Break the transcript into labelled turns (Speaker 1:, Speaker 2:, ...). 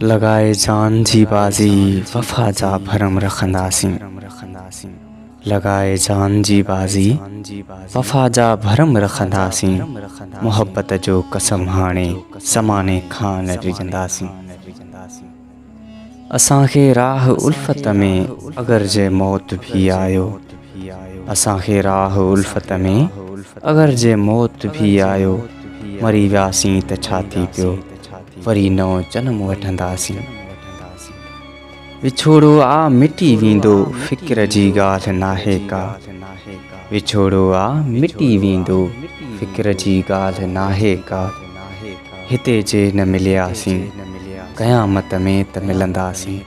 Speaker 1: लगाए जान जी बाज़ी वफ़ा जा भरम रखंदासीं। लगाए जान जी बाज़ी वफ़ा जा भरम रखंदासीं। मोहब्बत जो कसम हाणे समाने खां न डिॼंदासीं। असांखे राह उल्फत में अगर जे मौत भी आयो। असांखे राह उल्फत में अगर जे मौत भी आयो। मरी वियासीं त छा थी पियो, वरी नओं जनम वठंदासीं। विछोड़ो आ मिटी वेंदो फ़िक्र जी ॻाल्हि नाहे का। विछोड़ो आ मिटी वेंदो फ़िक्र जी ॻाल्हि नाहे का। हिते जे न मिलियासीं क़यामत में त मिलंदासीं।